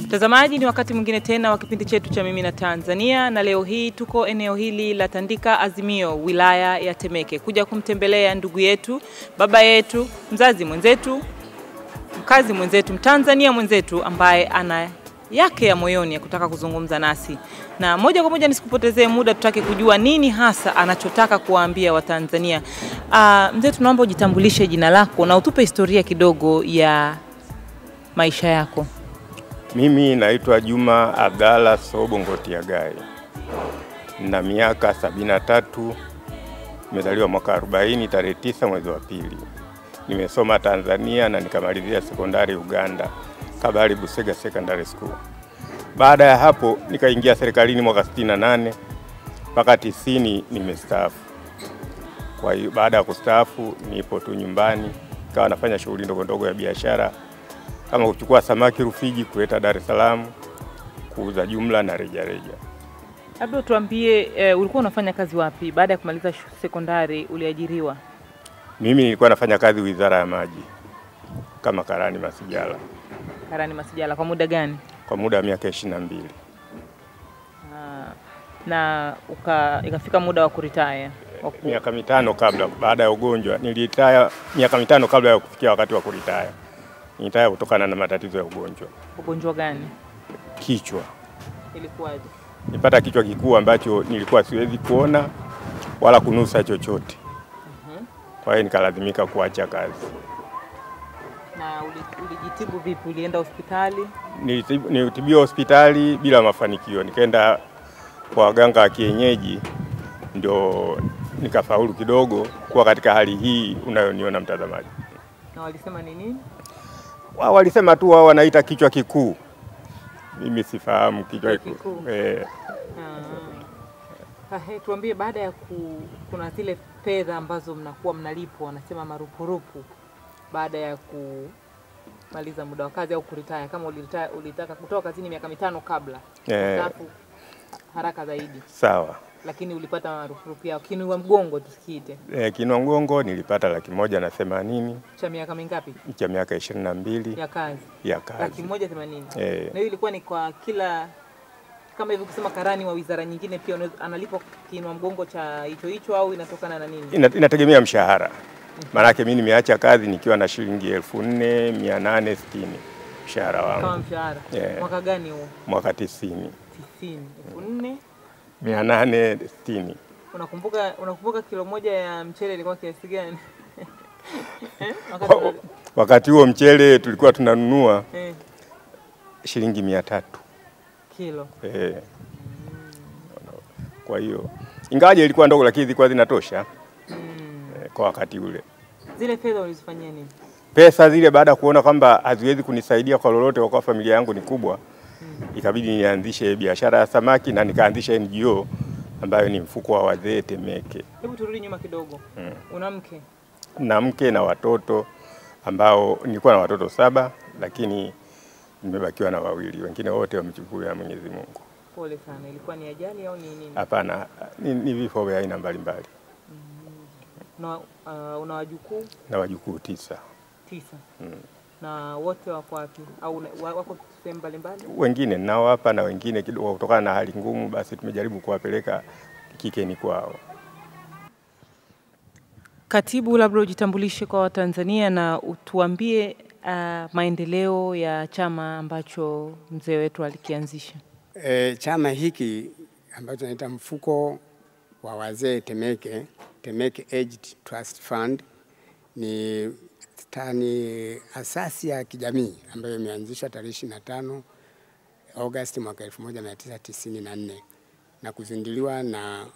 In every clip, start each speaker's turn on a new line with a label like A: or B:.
A: Mtazamaji, ni wakati mwingine tena wa kipindi chetu cha Mimi na Tanzania, na leo hii tuko eneo hili la Tandika Azimio, wilaya ya Temeke, kuja kumtembelea ndugu yetu, baba yetu, mzazi mwenzetu, mkazi mwenzetu, Mtanzania mwenzetu ambaye ana yake ya moyoni ya kutaka kuzungumza nasi. Na moja kwa moja nisikupotezee muda, tutake kujua nini hasa anachotaka kuwaambia Watanzania. Mzee, tunaomba ujitambulishe jina lako na utupe historia kidogo ya maisha yako.
B: Mimi naitwa Juma Abdalla Sobo Ngotiagai. Na miaka 73, nimezaliwa mwaka 40 tarehe 9 mwezi wa pili. Nimesoma Tanzania na nikamalizia sekondari Uganda, Kabale Busega Secondary School. Baada ya hapo nikaingia serikalini mwaka 68 mpaka 90 nimestaafu. Kwa hiyo baada ya kustaafu nipo tu nyumbani, nikawa nafanya shughuli ndogo ndogo ya biashara kama kuchukua samaki Rufiji kuleta Dar es Salaam, kuuza jumla na reja reja.
A: Labda tuambie, ulikuwa unafanya kazi wapi baada ya kumaliza sekondari? Uliajiriwa?
B: Mimi nilikuwa nafanya kazi Wizara ya Maji kama karani masijala.
A: Karani masijala kwa muda gani?
B: Kwa muda wa miaka 22.
A: Na ikafika muda wa kuretire?
B: Miaka 5 kabla, baada ya ugonjwa. Niliretire miaka 5 kabla ya kufikia wakati wa kuretire. Nilitaya kutokana na matatizo ya ugonjwa.
A: Ugonjwa gani?
B: Kichwa.
A: Ilikuwaje?
B: Nilipata kichwa kikuu ambacho nilikuwa siwezi kuona wala kunusa chochote. Kwa hiyo nikalazimika kuacha kazi.
A: Na ulijitibu vipi? Ulienda hospitali?
B: Nilitibiwa hospitali bila mafanikio. Nikaenda kwa waganga wa kienyeji, ndio nikafaulu kidogo kuwa katika hali hii unayoniona mtazamaji.
A: Na walisema ni nini?
B: Wao walisema tu wao wanaita kichwa kikuu. Mimi sifahamu kichwa kikuu.
A: Tuambie, baada ya kuna zile fedha ambazo mnakuwa mnalipwa, wanasema marupurupu, baada ya kumaliza muda wa kazi au kuretire, kama ulitaka kutoka kazini miaka 5 kabla, alafu haraka zaidi.
B: Sawa.
A: Lakini ulipata marupurupu ya kinua mgongo tusikiite.
B: Kinua mgongo nilipata 180,000.
A: Cha miaka mingapi?
B: Cha miaka 22.
A: Ya kazi.
B: Ya kazi.
A: 180. Na hiyo ilikuwa ni kwa kila, kama hivyo kusema karani wa wizara nyingine pia analipwa kinua mgongo cha hicho au inatokana na nini?
B: Inategemea mshahara. Maana yake mimi nimeacha kazi nikiwa na shilingi 4,860 mshahara wangu.
A: Kama mshahara. Mwaka gani huo?
B: Mwaka 90.
A: 4,860.
B: 4,860.
A: Unakumbuka kilo moja ya mchele ilikuwa kiasi gani?
B: Wakati huo mchele tulikuwa tunanunua shilingi 300
A: kilo.
B: Kwa hiyo ingawaje ilikuwa ndogo lakini zilikuwa zinatosha kwa wakati ule.
A: Zile fedha ulizifanyia nini?
B: Pesa zile baada ya kuona kwamba haziwezi kunisaidia kwa lolote kwa familia yangu ni kubwa, ikabidi nianzishe biashara ya samaki na nikaanzisha NGO ambayo ni mfuko wa wazee Temeke.
A: Hebu turudi nyuma kidogo. Una mke?
B: Na mke na watoto ambao nilikuwa na watoto 7 lakini nimebakiwa na 2, wengine wote wamechukuliwa na Mwenyezi Mungu.
A: Pole sana. Ilikuwa ni ajali au ni nini?
B: Hapana, ni vifo vya aina mbalimbali.
A: Na una wajukuu?
B: Na wajukuu 9.
A: 9. Na wote wako wapi au wako sehemu mbalimbali?
B: Wengine nao hapa na wengine kidogo kutokana na hali ngumu basi tumejaribu kuwapeleka kikeni kwao.
A: Katibu, labda ujitambulishe kwa Watanzania na utuambie maendeleo ya chama ambacho mzee wetu alikianzisha.
C: Chama hiki ambacho tunaita mfuko wa wazee Temeke, Temeke Aged Trust Fund, ni asasi ya kijamii ambayo imeanzishwa tarehe 25 Agosti mwaka 1994 na kuzinduliwa na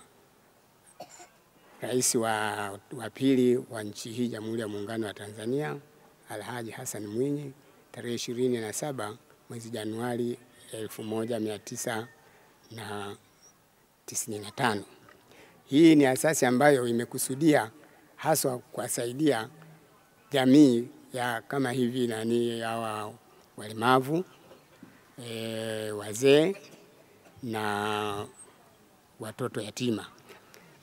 C: Rais wa pili wa nchi hii, Jamhuri ya Muungano wa Tanzania, Alhaji Hassan Mwinyi, tarehe 27 mwezi Januari 1995. Hii ni asasi ambayo imekusudia haswa kuwasaidia jamii ya kama hivi hawa walemavu, wazee na watoto yatima.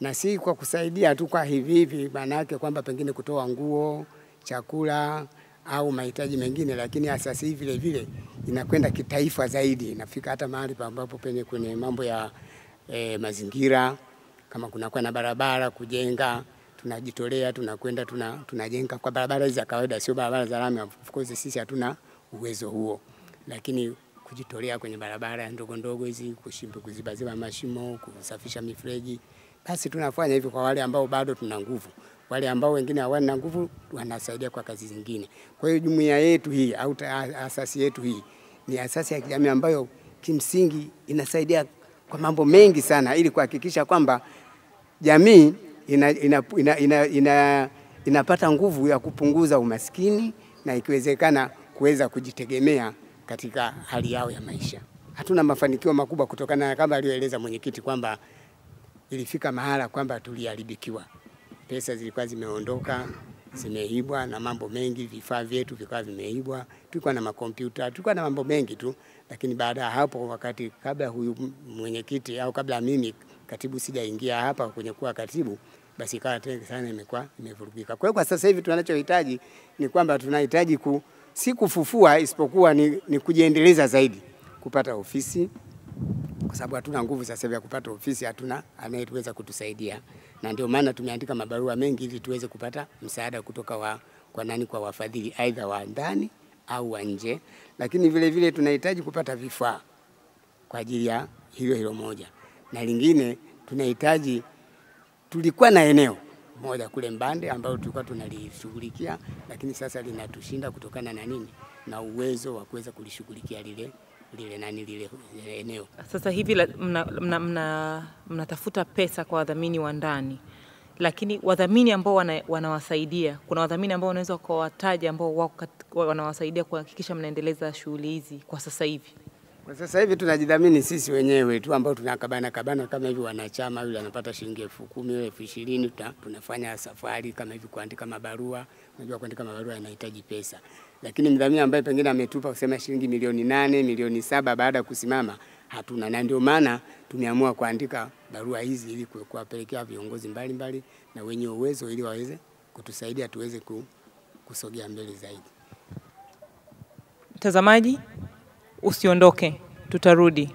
C: Na si kwa kusaidia tu kwa hivi maana yake kwamba pengine kutoa nguo, chakula au mahitaji mengine, lakini asasi hii vile vile inakwenda kitaifa zaidi, inafika hata mahali ambapo kwenye mambo ya mazingira, kama kunakuwa na barabara kujenga, tunajitolea, tunakwenda tunajenga kwa barabara hizi za kawaida, sio barabara za lami. Of course sisi hatuna uwezo huo, lakini kujitolea kwenye barabara ndogo ndogo hizi, kuziba mashimo, kusafisha mifereji, basi tunafanya hivyo kwa wale ambao bado tuna nguvu. Wale ambao wengine hawana nguvu wanasaidia kwa kazi zingine. Kwa hiyo jumuiya yetu hii au asasi yetu hii ni asasi ya kijamii ambayo kimsingi inasaidia kwa mambo mengi sana, ili kuhakikisha kwamba jamii inapata nguvu ya kupunguza umaskini na ikiwezekana kuweza kujitegemea katika hali yao ya maisha. Hatuna mafanikio makubwa kutokana na kama aliyoeleza mwenyekiti kwamba ilifika mahala kwamba tuliharibikiwa. Pesa zilikuwa zimeondoka, zimeibwa na mambo mengi, vifaa vyetu vikawa vimeibwa, tulikuwa na makompyuta, tulikuwa na mambo mengi tu, lakini baada ya hapo, wakati kabla huyu mwenyekiti au kabla mimi katibu sijaingia hapa kwenye kuwa katibu, basi ikawa tena sana imekuwa imevurugika. Kwa hiyo kwa sasa hivi tunachohitaji ni kwamba tunahitaji si kufufua, isipokuwa ni kujiendeleza zaidi, kupata ofisi, kwa sababu hatuna nguvu sasa hivi ya kupata ofisi, hatuna anayeweza kutusaidia. Na ndio maana tumeandika mabarua mengi ili tuweze kupata msaada kutoka kwa wafadhili, aidha wa ndani au wa nje. Lakini vile vile tunahitaji kupata vifaa kwa ajili ya hilo moja. Na lingine tunahitaji, tulikuwa na eneo moja kule Mbande ambao tulikuwa tunalishughulikia, lakini sasa linatushinda kutokana na nini? Na uwezo wa kuweza kulishughulikia lile eneo.
A: Sasa hivi mnatafuta pesa kwa wadhamini wa ndani, lakini wadhamini ambao wanawasaidia, kuna wadhamini ambao wanaweza kuwataja ambao wanawasaidia kuhakikisha mnaendeleza shughuli hizi kwa sasa hivi?
C: Kwa sasa hivi tunajidhamini sisi wenyewe tu ambao tunakabana kama hivi, wanachama yule anapata shilingi 10,000 au 20,000, tunafanya safari kama hivi, kuandika mabarua. Unajua kuandika mabarua inahitaji pesa. Lakini mdhamini ambaye pengine ametupa kusema shilingi milioni 8, milioni 7 baada ya kusimama, hatuna. Na ndio maana tumeamua kuandika barua hizi ili kuwapelekea viongozi mbalimbali na wenye uwezo ili waweze kutusaidia tuweze kusogea mbele zaidi.
A: Mtazamaji, usiondoke, tutarudi.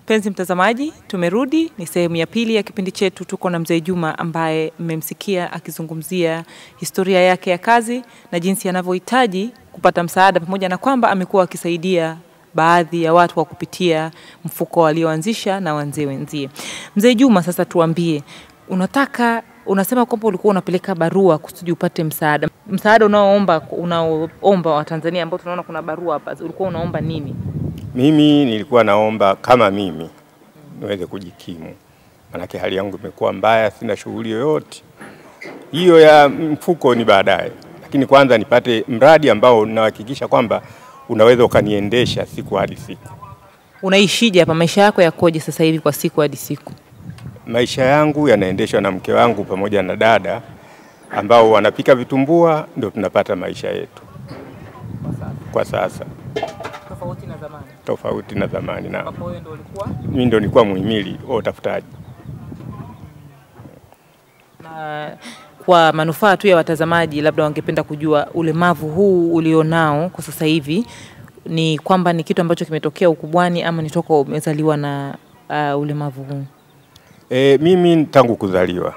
A: Penzi mtazamaji, tumerudi, ni sehemu ya pili ya kipindi chetu. Tuko na Mzee Juma ambaye mmemsikia akizungumzia historia yake ya kazi na jinsi anavyohitaji kupata msaada, pamoja na kwamba amekuwa akisaidia baadhi ya watu kwa kupitia mfuko walioanzisha na wazee wenzie. Mzee Juma, sasa tuambie, unasema kwamba ulikuwa unapeleka barua kusudi upate msaada. Msaada unaoomba wa Tanzania ambao tunaona kuna barua hapa, ulikuwa unaomba nini?
B: Mimi nilikuwa naomba kama mimi niweze kujikimu. Manake hali yangu imekuwa mbaya, sina shughuli yoyote. Hiyo ya mfuko ni baadaye. Lakini kwanza nipate mradi ambao ninahakikisha kwamba unaweza ukaniendesha siku hadi siku.
A: Unaishije hapa? Maisha yako yakoje sasa hivi kwa siku hadi siku?
B: Maisha yangu yanaendeshwa na mke wangu pamoja na dada ambao wanapika vitumbua, ndio tunapata maisha yetu. Kwa sasa.
A: Tofauti na zamani.
B: Tofauti na zamani, na
A: hapo wewe ndio ulikuwa?
B: Mimi ndio nilikuwa muhimili wa utafutaji.
A: Na kwa manufaa tu ya watazamaji, labda wangependa kujua ulemavu huu ulionao kwa sasa hivi ni kwamba ni kitu ambacho kimetokea ukubwani ama ni toka umezaliwa na ulemavu huu?
B: Mimi tangu kuzaliwa.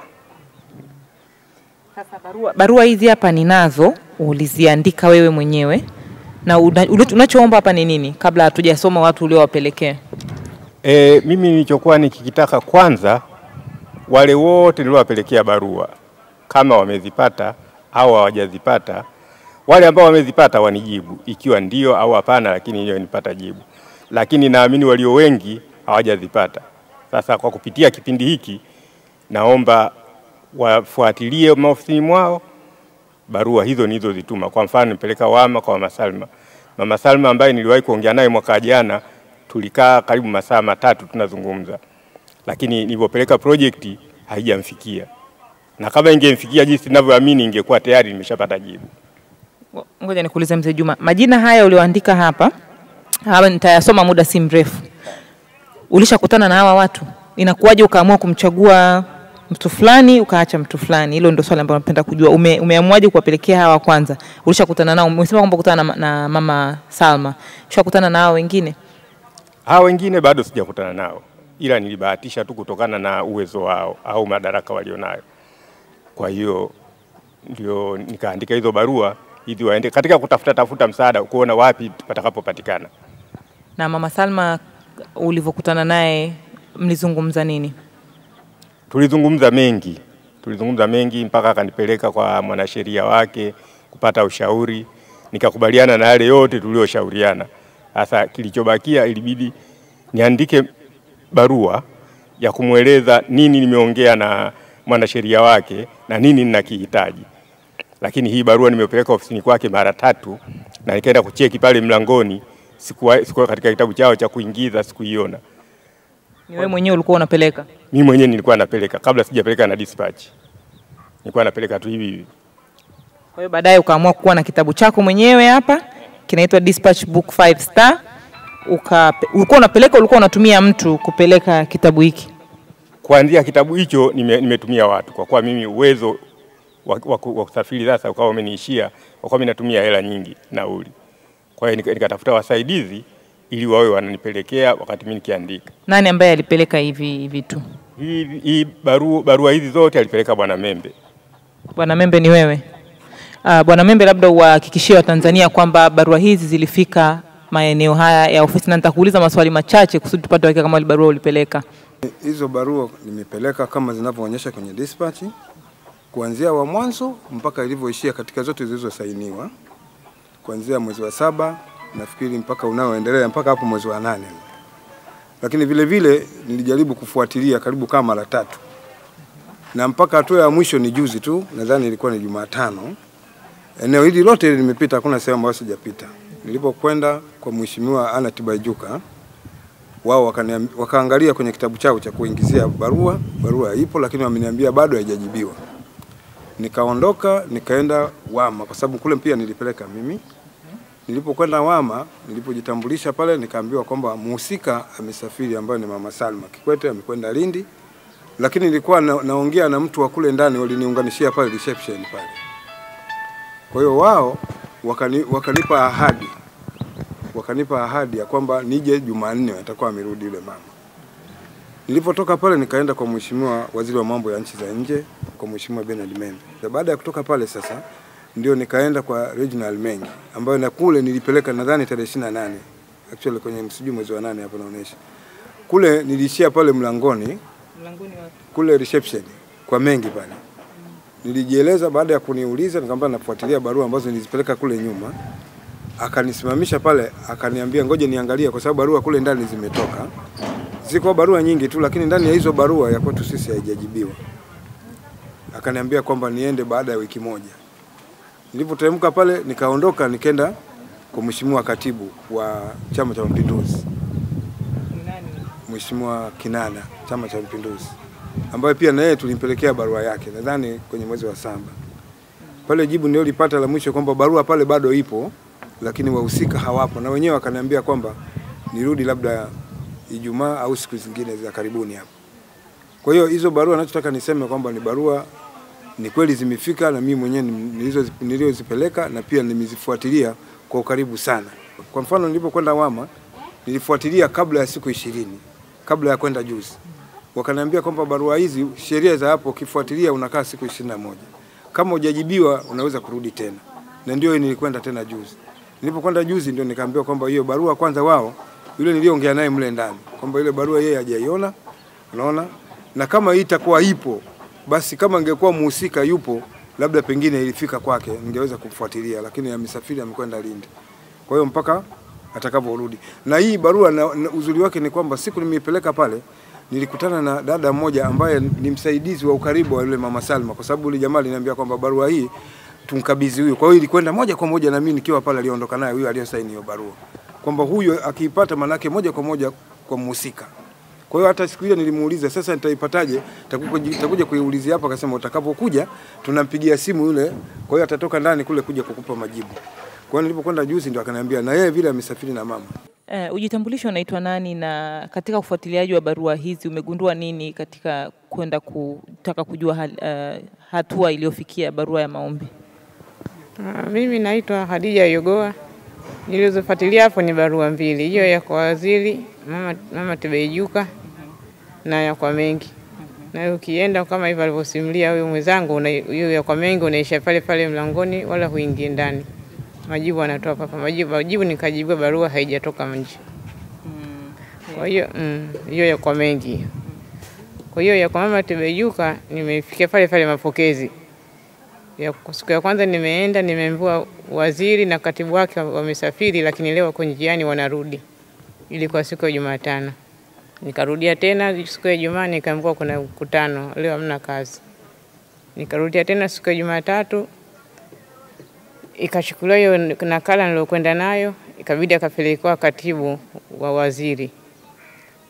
A: Sasa barua hizi hapa ninazo, uliziandika wewe mwenyewe, na unachoomba hapa ni nini kabla hatujasoma watu uliowapelekea?
B: Mimi nilichokuwa nikikitaka kwanza, wale wote niliowapelekea barua kama wamezipata au hawajazipata, wale ambao wamezipata wanijibu ikiwa ndio au hapana, lakini hiyo nipata jibu. Lakini naamini walio wengi hawajazipata. Sasa kwa kupitia kipindi hiki naomba wafuatilie maofisini mwao barua hizo nilizozituma. Kwa mfano nipeleka Wama kwa Mama Salma. Mama Salma ambaye niliwahi kuongea naye mwaka jana, tulikaa karibu masaa 3 tunazungumza. Lakini nilipopeleka project haijamfikia. Na kama ingemfikia jinsi ninavyoamini ingekuwa tayari nimeshapata jibu.
A: Ngoja nikuulize Mzee Juma, majina haya ulioandika hapa nitayasoma muda si mrefu. Ulishakutana na hawa watu? Inakuwaje ukaamua kumchagua mtu fulani ukaacha mtu fulani? Hilo ndio swali ambalo napenda kujua. Umeamwaje kuwapelekea hawa kwanza? Ulishakutana nao? Umesema kwamba kukutana na Mama Salma. Ulishakutana na hao wengine?
B: Hao wengine bado sijakutana nao. Ila nilibahatisha tu kutokana na uwezo wao au madaraka walionayo. Kwa hiyo ndio nikaandika hizo barua ili waende katika kutafuta msaada kuona wapi patakapopatikana.
A: Na Mama Salma ulivokutana naye mlizungumza nini?
B: Tulizungumza mengi mpaka akanipeleka kwa mwanasheria wake kupata ushauri. Nikakubaliana na yale yote tulioshauriana. Sasa kilichobakia ilibidi niandike barua ya kumueleza nini nimeongea na mwanasheria wake na nini ninakihitaji. Lakini hii barua nimepeleka ofisini kwake mara 3 na nikaenda kucheki pale mlangoni, sikuwa katika kitabu chao cha kuingiza, sikuiona.
A: Ni wewe mwenyewe ulikuwa unapeleka?
B: Mimi mwenyewe nilikuwa napeleka kabla sijapeleka na dispatch. Nilikuwa napeleka tu hivi.
A: Kwa hiyo baadaye ukaamua kuwa na kitabu chako mwenyewe hapa, kinaitwa Dispatch Book 5 Star. Ulikuwa unapeleka, ulikuwa unatumia mtu kupeleka kitabu hiki?
B: Kuanzia kitabu hicho nimetumia watu, kwa kuwa mimi uwezo wa kusafiri sasa ukawa umeniishia, kwa kuwa mimi natumia hela nyingi nauli. Kwa hiyo nikatafuta wasaidizi ili wawe wananipelekea wakati mimi nikiandika.
A: Nani ambaye alipeleka hivi vitu?
B: Hii barua hizi zote alipeleka Bwana Membe.
A: Bwana Membe ni wewe? Bwana Membe, labda uhakikishie wa Tanzania kwamba barua hizi zilifika maeneo haya ya ofisi, na nitakuuliza maswali machache kusudi tupate hakika kama barua ulipeleka.
D: Hizo barua nimepeleka kama zinavyoonyesha kwenye dispatch, kuanzia wa mwanzo mpaka ilivyoishia katika zote zilizosainiwa. Kuanzia mwezi wa 7 nafikiri mpaka unaoendelea mpaka hapo mwezi wa 8. Lakini vile vile nilijaribu kufuatilia karibu kama mara 3. Na mpaka hatua ya mwisho ni juzi tu, nadhani ilikuwa ni Jumatano. Eneo hili lote nimepita, hakuna sehemu ambayo sijapita. Nilipokwenda kwa Mheshimiwa Anna Tibaijuka, wao wakaangalia kwenye kitabu chao cha kuingizia barua ipo, lakini wameniambia bado haijajibiwa. Nikaondoka nikaenda Wama kwa sababu kule pia nilipeleka mimi. Nilipokwenda Wama, nilipojitambulisha pale nikaambiwa kwamba mhusika amesafiri ambaye ni Mama Salma Kikwete, amekwenda Lindi. Lakini nilikuwa naongea na mtu wa kule ndani, waliniunganishia pale reception pale. Kwa hiyo wao wakanipa ahadi ya kwamba nije Jumanne atakuwa amerudi yule mama. Nilipotoka pale nikaenda kwa Mheshimiwa Waziri wa Mambo ya Nchi za Nje, kwa Mheshimiwa Bernard Membe. Baada ya kutoka pale sasa ndio nikaenda kwa Regional Mengi, ambayo na kule nilipeleka nadhani tarehe 28. Actually kwenye msiju mwezi wa 8 hapo naonesha. Kule nilishia pale mlangoni wapi? Kule reception kwa Mengi pale. Nilijieleza baada ya kuniuliza, nikamwambia nafuatilia barua ambazo nilizipeleka kule nyuma. Akanisimamisha pale, akaniambia ngoja niangalie kwa sababu barua kule ndani zimetoka. Ziko barua nyingi tu, lakini ndani ya hizo barua ya kwetu sisi haijajibiwa. Akaniambia kwamba niende baada ya wiki moja. Nilipoteremka pale nikaondoka nikaenda kwa Mheshimiwa Katibu wa Chama cha Mapinduzi. Mheshimiwa Kinana, Chama cha Mapinduzi, ambaye pia na yeye tulimpelekea barua yake nadhani kwenye mwezi wa 7. Pale jibu ndio lipata la mwisho kwamba barua pale bado ipo, lakini wahusika hawapo, na wenyewe wakaniambia kwamba nirudi labda Ijumaa au siku zingine za karibuni hapo. Kwa hiyo hizo barua ninachotaka niseme kwamba ni barua ni kweli zimefika, na mimi mwenyewe nilizozipeleka na pia nimezifuatilia kwa ukaribu sana. Kwa mfano nilipokwenda Wama nilifuatilia kabla ya siku 20, kabla ya kwenda juzi. wakaniambia kwamba barua hizi sheria za hapo ukifuatilia unakaa siku 21. Kama hujajibiwa unaweza kurudi tena. Na ndio nilikwenda tena juzi. Nilipokwenda juzi ndio nikaambiwa kwamba hiyo barua kwanza wao yule niliongea naye mle ndani kwamba ile barua yeye hajaiona, unaona? Na kama hii itakuwa ipo basi kama angekuwa muhusika yupo labda pengine ilifika kwake ningeweza kufuatilia, lakini amesafiri amekwenda Lindi. Kwa hiyo mpaka atakaporudi. Na hii barua na uzuri wake ni kwamba siku nimeipeleka pale nilikutana na dada mmoja ambaye ni msaidizi wa ukaribu wa yule mama Salma, kwa sababu yule jamaa aliniambia kwamba barua hii tumkabidhi huyo. Kwa hiyo ilikwenda moja kwa moja na mimi nikiwa pale aliondoka naye huyo aliyosaini hiyo barua. Kwamba huyo akiipata manake moja kwa moja kwa mhusika. Kwa hiyo hata siku hiyo nilimuuliza sasa nitaipataje? Nitakuja kuiulizia hapa, akasema utakapokuja tunampigia simu yule, kwa hiyo atatoka ndani kule kuja kukupa majibu. Kwa hiyo nilipokwenda juzi ndio akaniambia na yeye vile amesafiri na mama.
A: Ujitambulisho unaitwa nani, na katika ufuatiliaji wa barua hizi umegundua nini katika kwenda kutaka kujua hatua iliyofikia barua ya maombi?
E: Mimi naitwa Hadija Yogoa. Nilizofuatilia hapo ni barua mbili, hiyo ya kwa waziri mama Tibaijuka na ya kwa Mengi. Na ukienda kama hivyo alivyosimulia huyo mwenzangu, hiyo ya kwa Mengi unaisha pale pale mlangoni wala huingi ndani. Majibu anatoa papa, majibu nikajibiwa barua haijatoka nje. Kwa hiyo hiyo ya kwa Mengi. Kwa hiyo ya kwa mama Tibaijuka nimefikia pale pale mapokezi. Siku ya kwanza nimeenda nimeambiwa waziri na katibu wake wamesafiri, lakini leo wako njiani wanarudi. Ilikuwa siku ya Jumatano. Nikarudia tena siku ya Ijumaa nikaambiwa kuna mkutano, leo hamna kazi. Nikarudia tena siku ya Jumatatu. Ikachukuliwa hiyo nakala nilokwenda nayo, ikabidi akapelekwa katibu wa waziri.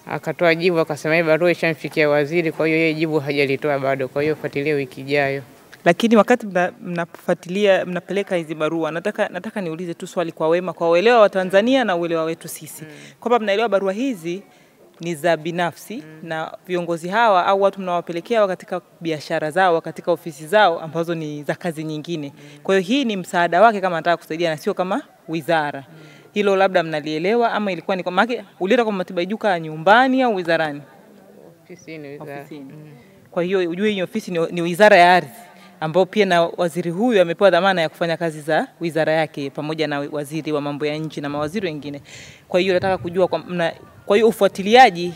E: Akatoa jibu akasema hii barua ishamfikia waziri, kwa hiyo yeye jibu hajalitoa bado, kwa hiyo fuatilia wiki ijayo.
A: Lakini wakati mnafuatilia mnapeleka hizi barua, nataka niulize tu swali kwa wema, kwa uelewa wa Tanzania na uelewa wetu sisi. Kwamba mnaelewa barua hizi ni za binafsi na viongozi hawa au watu mnawapelekea katika biashara zao, katika ofisi zao ambazo ni za kazi nyingine. Kwa hiyo hii ni msaada wake kama anataka kusaidia na sio kama wizara. Hilo labda mnalielewa, ama ilikuwa ni kwa maana uleta kwa Tibaijuka nyumbani au wizarani?
E: Ofisini, wizara.
A: Kwa hiyo ujue hiyo ofisi ni wizara ya ardhi, ambao pia na waziri huyu amepewa dhamana ya kufanya kazi za wizara yake pamoja na waziri wa mambo ya nchi na mawaziri wengine. Kwa hiyo nataka kujua kwa hiyo ufuatiliaji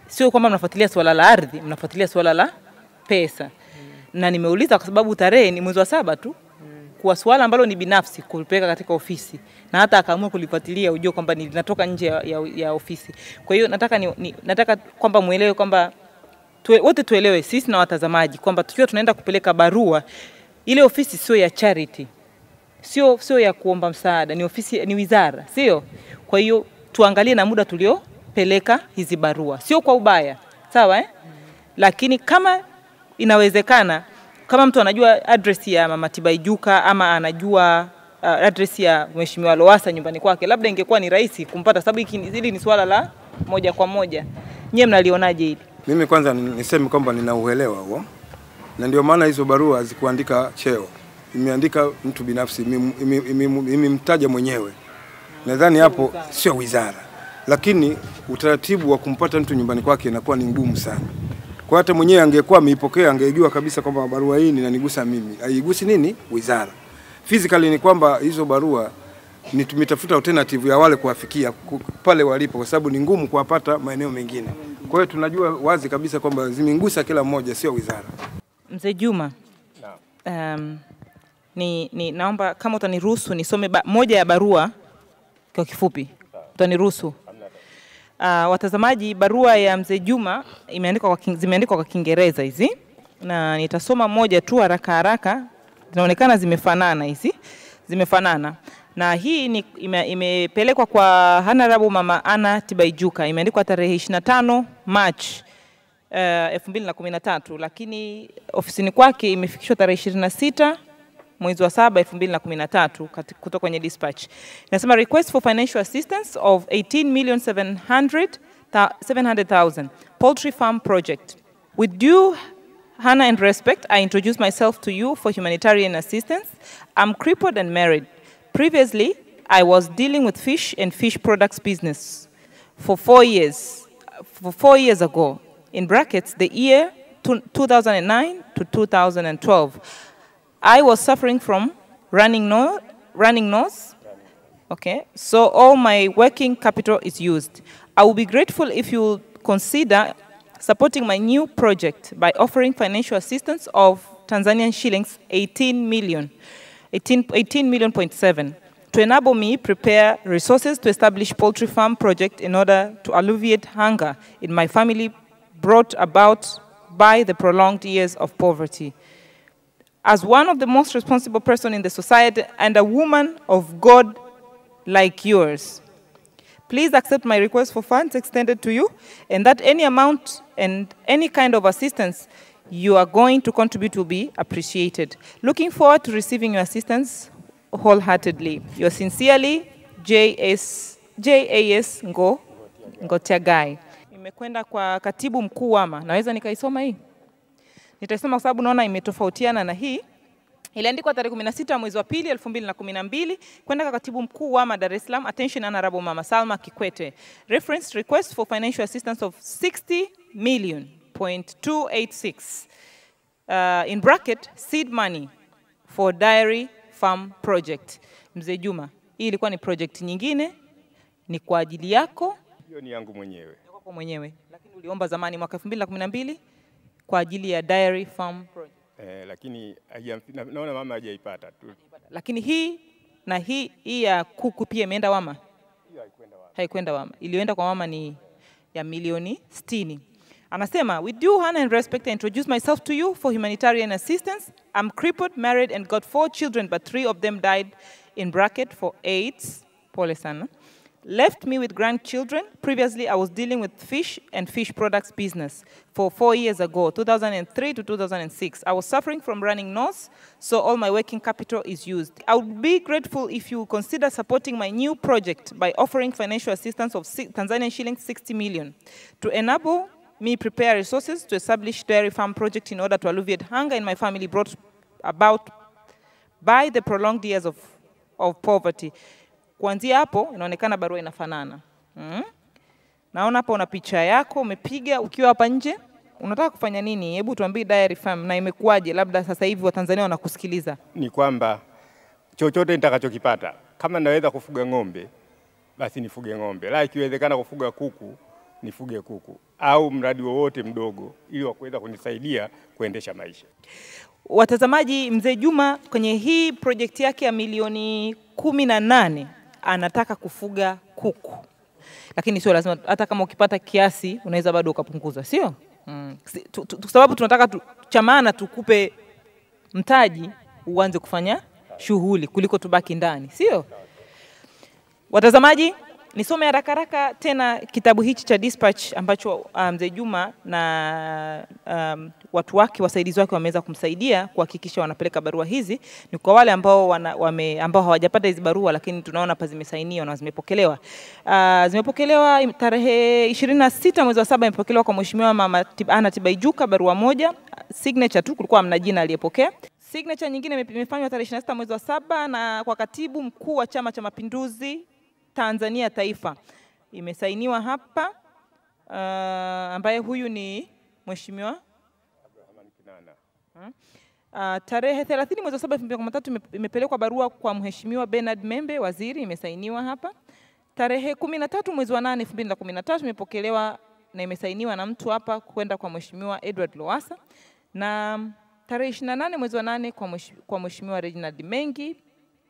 A: sio kwamba mnafuatilia swala la ardhi, mnafuatilia swala la pesa. Na nimeuliza kwa sababu tarehe ni mwezi wa 7 tu. Kwa swala ambalo ni binafsi kulipeka katika ofisi, na hata akaamua kulifuatilia ujue kwamba linatoka nje ya ofisi. Kwa hiyo nataka kwamba muelewe kwamba wote tuelewe sisi na watazamaji kwamba tukiwa tunaenda kupeleka barua, ile ofisi sio ya charity. Sio ya kuomba msaada, ni ofisi, ni wizara, sio? Kwa hiyo tuangalie na muda tuliopeleka hizi barua. Sio kwa ubaya, sawa Lakini kama inawezekana, kama mtu anajua address ya mama Tibaijuka ama anajua address ya Mheshimiwa Lowassa nyumbani kwake, labda ingekuwa ni rahisi kumpata, sababu hili ni swala la moja kwa moja. Nyie mnalionaje hili?
D: Mimi kwanza niseme kwamba nina uelewa huo. Na ndio maana hizo barua zikuandika cheo. Imeandika mtu binafsi, imemtaja mwenyewe. Nadhani hapo sio wizara. Lakini utaratibu wa kumpata mtu nyumbani kwake inakuwa ni ngumu sana. Kwa hata mwenyewe angekuwa ameipokea angejua kabisa kwamba barua hii inanigusa mimi. Haigusi nini? Wizara. Physically ni kwamba hizo barua ni tumetafuta alternative ya wale kuwafikia pale walipo, kwa sababu ni ngumu kuwapata maeneo mengine. Kwa hiyo tunajua wazi kabisa kwamba zimengusa kila mmoja, sio wizara.
A: Mzee Juma, naomba kama utaniruhusu nisome moja ya barua kwa kifupi. Utaniruhusu? Watazamaji, barua ya Mzee Juma zimeandikwa kwa Kiingereza hizi, na nitasoma moja tu haraka. Zinaonekana zimefanana hizi. Zimefanana. Na hii imepelekwa kwa Honorable Mama Anna Tibaijuka. Imeandikwa tarehe 25 March 2013, lakini ofisini kwake imefikishwa tarehe 26 mwezi wa 7 2013 kutoka kwenye dispatch. Inasema request for financial assistance of 18,700,000 poultry farm project. With due honor and respect, I introduce myself to you for humanitarian assistance. I'm crippled and married. Previously, I was dealing with fish and fish products business for 4 years. For 4 years ago, in brackets, the year 2009 to 2012. I was suffering from running nose. Okay, so all my working capital is used. I will be grateful if you consider supporting my new project by offering financial assistance of Tanzanian shillings 18.7 million to enable me prepare resources to establish poultry farm project in order to alleviate hunger in my family brought about by the prolonged years of poverty. As one of the most responsible person in the society and a woman of God like yours, please accept my request for funds extended to you, and that any amount and any kind of assistance you are going to contribute will be appreciated. Looking forward to receiving your assistance wholeheartedly. Yours sincerely, JAS Ngotiagai. Imekwenda kwa katibu mkuu WAMA. Naweza nikaisoma hii? Nitaisoma kwa sababu naona imetofautiana na hii. Iliandikwa tarehe 16 mwezi wa pili 2012 kwenda kwa katibu mkuu WAMA Dar es Salaam. Attention Honorable Mama Salma Kikwete. Reference request for financial assistance of 60,286. In bracket, seed money for dairy farm project. Mzee Juma, hii ilikuwa ni project nyingine, ni kwa ajili yako?
B: Hiyo ni yangu mwenyewe.
A: Yako mwenyewe. Lakini uliomba zamani mwaka 2012 kwa ajili ya dairy farm project.
B: Lakini naona mama hajaipata tu.
A: Lakini hii na hii ya kuku pia imeenda WAMA?
B: Hiyo haikwenda WAMA.
A: Haikwenda WAMA. Iliyoenda kwa WAMA ni ya milioni 60. Anasema, with due honor and respect, I introduce myself to you for humanitarian assistance. I'm crippled, married, and got 4 children, but 3 of them died in bracket for AIDS. Pole sana. Left me with grandchildren. Previously, I was dealing with fish and fish products business for 4 years ago, 2003 to 2006. I was suffering from running nose, so all my working capital is used. I would be grateful if you consider supporting my new project by offering financial assistance of Tanzanian shillings 60 million to enable me prepare resources to establish dairy farm project in order to alleviate hunger in my family brought about by the prolonged years of poverty. Kuanzia hapo inaonekana barua inafanana. Naona hapa una picha yako umepiga ukiwa hapa nje. Unataka kufanya nini? Hebu tuambie dairy farm na imekuaje, labda sasa hivi Watanzania wanakusikiliza.
B: Ni kwamba chochote nitakachokipata, kama naweza kufuga ng'ombe, basi nifuge ng'ombe. La ikiwezekana kufuga kuku, nifuge kuku. Au mradi wowote mdogo ili wakuweza kunisaidia kuendesha maisha.
A: Watazamaji, Mzee Juma kwenye hii project yake ya milioni 18 anataka kufuga kuku. Lakini sio lazima, hata kama ukipata kiasi unaweza bado ukapunguza, sio? Kwa sababu tunataka chamana tukupe mtaji uanze kufanya shughuli kuliko tubaki ndani, sio? Watazamaji, nisome haraka tena kitabu hichi cha Dispatch ambacho Mzee Juma na watu wake, wasaidizi wake wameweza kumsaidia kuhakikisha wanapeleka barua hizi. Ni kwa wale ambao ambao hawajapata hizi barua, lakini tunaona hapa zimesainiwa na zimepokelewa. Zimepokelewa tarehe 26 mwezi wa 7, imepokelewa kwa Mheshimiwa Mama Anna Tibaijuka barua moja, signature tu, kulikuwa hamna jina aliyepokea. Signature nyingine imefanywa tarehe 26 mwezi wa 7 na kwa katibu mkuu wa Chama cha Mapinduzi Tanzania Taifa. Imesainiwa hapa ambaye huyu ni Mheshimiwa tarehe 30 mwezi wa 7 2013 imepelekwa barua kwa Mheshimiwa Bernard Membe waziri, imesainiwa hapa. Tarehe 13 mwezi wa 8 2013 imepokelewa na imesainiwa na mtu hapa kwenda kwa Mheshimiwa Edward Lowassa, na tarehe 28 mwezi wa 8 kwa Mheshimiwa Reginald Mengi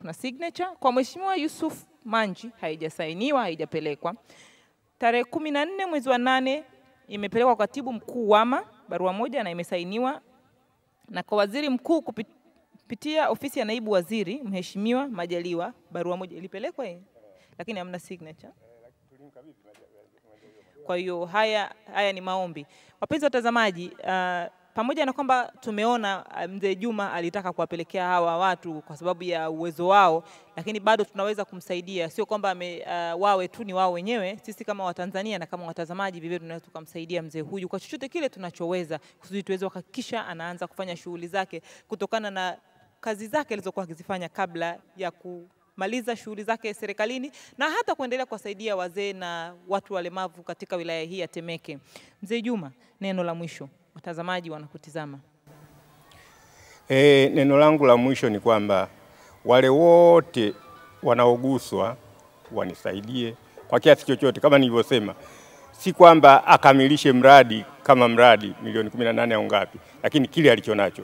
A: na signature. Kwa Mheshimiwa Yusuf Manji haijasainiwa, haijapelekwa. Tarehe 14 mwezi wa 8 imepelekwa kwa katibu mkuu WAMA barua moja na imesainiwa, na kwa waziri mkuu kupitia ofisi ya naibu waziri Mheshimiwa Majaliwa barua moja ilipelekwa lakini hamna signature. Kwa hiyo haya ni maombi. Wapenzi watazamaji, pamoja na kwamba tumeona Mzee Juma alitaka kuwapelekea hawa watu kwa sababu ya uwezo wao, lakini bado tunaweza kumsaidia. Sio kwamba wawe tu ni wao wenyewe. Sisi kama Watanzania na kama watazamaji vivyo tunaweza kumsaidia mzee huyu kwa chochote kile tunachoweza, kusudi tuweze kuhakikisha anaanza kufanya shughuli zake kutokana na kazi zake alizokuwa akizifanya kabla ya kumaliza shughuli zake serikalini na hata kuendelea kuwasaidia wazee na watu walemavu katika wilaya hii ya Temeke. Mzee Juma, neno la mwisho, watazamaji wanakutizama.
B: Neno langu la mwisho ni kwamba wale wote wanaoguswa wanisaidie kwa kiasi chochote. Kama nilivyosema, si kwamba akamilishe mradi kama mradi milioni 18 au ngapi, lakini kile alichonacho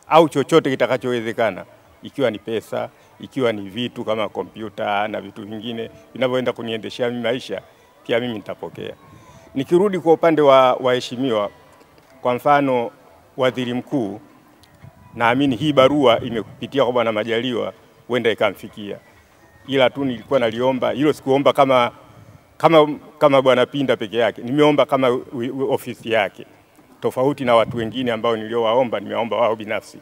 B: au chochote kitakachowezekana, ikiwa ni pesa, ikiwa ni vitu kama kompyuta na vitu vingine vinavyoenda kuniendeshea mimi maisha, pia mimi nitapokea. Nikirudi kwa upande wa waheshimiwa, kwa mfano waziri mkuu, naamini hii barua imepitia kwa Bwana Majaliwa, huenda ikamfikia. Ila tu nilikuwa naliomba, hilo sikuomba kama Bwana Pinda peke yake. Nimeomba kama ofisi yake. Tofauti na watu wengine ambao niliowaomba, nimeomba wao binafsi.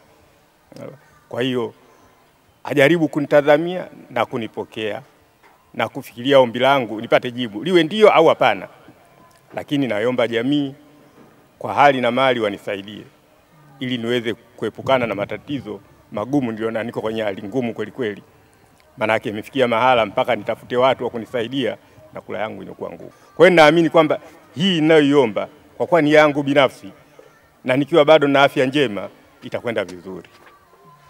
B: Kwa hiyo ajaribu kunitazamia na kunipokea na kufikiria ombi langu nipate jibu. Liwe ndio au hapana. Lakini naomba jamii kwa hali na mali wanisaidie ili niweze kuepukana na matatizo magumu niliona niko kwenye hali ngumu kweli kweli. Maana yake imefikia mahala mpaka nitafute watu wa kunisaidia na kula yangu inakuwa ngumu. Kwa hiyo naamini kwamba hii ninayoiomba kwa kuwa ni yangu binafsi na nikiwa bado na afya njema itakwenda vizuri.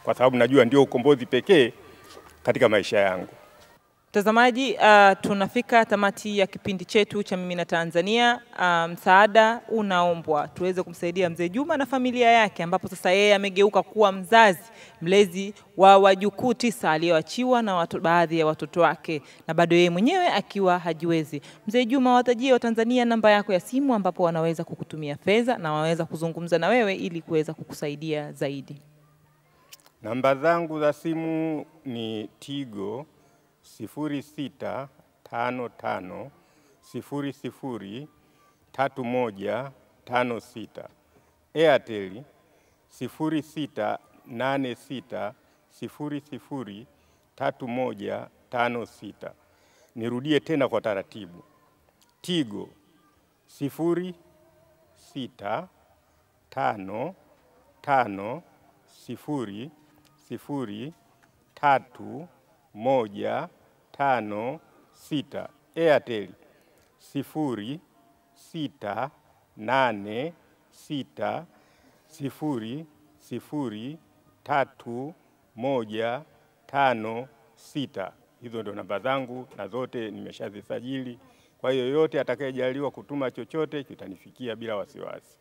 B: Kwa sababu najua ndio ukombozi pekee katika maisha yangu.
A: Mtazamaji, tunafika tamati ya kipindi chetu cha Mimi na Tanzania. Msaada unaombwa tuweze kumsaidia Mzee Juma na familia yake, ambapo sasa yeye amegeuka kuwa mzazi mlezi wa wajukuu 9 alioachiwa na baadhi ya watoto wake, na bado yeye mwenyewe akiwa hajiwezi. Mzee Juma, watajie wa Tanzania namba yako ya simu ambapo wanaweza kukutumia fedha na wanaweza kuzungumza na wewe ili kuweza kukusaidia zaidi.
B: Namba zangu za simu ni Tigo 0655 00 3156, Airtel 0686 00 3156. Nirudie tena kwa taratibu. Tigo 0655 00 3156, Airtel 0686 00 3156. Hizo ndo namba zangu na zote nimeshazisajili. Kwa hiyo yote atakayejaliwa kutuma chochote kitanifikia bila wasiwasi.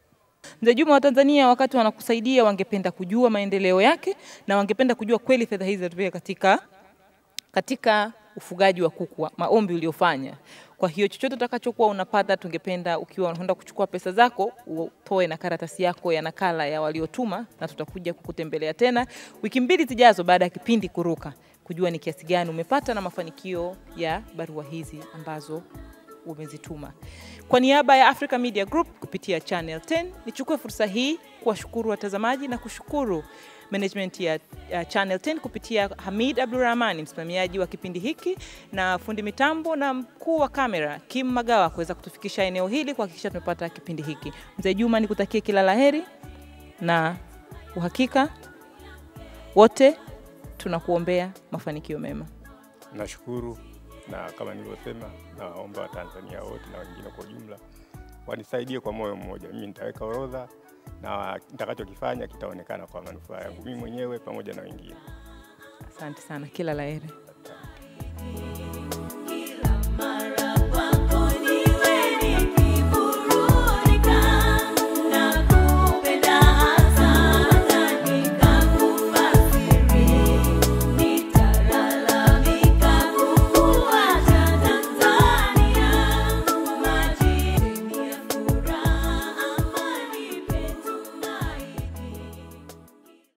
A: Mzee Juma, wa Tanzania wakati wanakusaidia wangependa kujua maendeleo yake na wangependa kujua kweli fedha hizi zitatumika katika ufugaji wa kuku, maombi uliofanya. Kwa hiyo chochote utakachokuwa unapata, tungependa ukiwa unaenda kuchukua pesa zako utoe na karatasi yako ya nakala ya waliotuma, na tutakuja kukutembelea tena wiki 2 zijazo baada ya kipindi kuruka kujua ni kiasi gani umepata na mafanikio ya barua hizi ambazo umezituma. Kwa niaba ya Africa Media Group kupitia Channel 10, nichukue fursa hii kuwashukuru watazamaji na kushukuru management ya Channel 10 kupitia Hamid Abdurrahman, msimamiaji wa kipindi hiki, na fundi mitambo na mkuu wa kamera Kim Magawa kuweza kutufikisha eneo hili kuhakikisha tumepata kipindi hiki. Mzee Juma, nikutakie kila laheri na uhakika wote tunakuombea mafanikio mema.
B: Nashukuru, na kama nilivyosema, naomba Watanzania wote na wengine kwa jumla wanisaidie kwa moyo mmoja. Mimi nitaweka orodha na nitakachokifanya kitaonekana kwa manufaa yangu mimi mwenyewe pamoja na wengine.
A: Asante sana, kila laheri.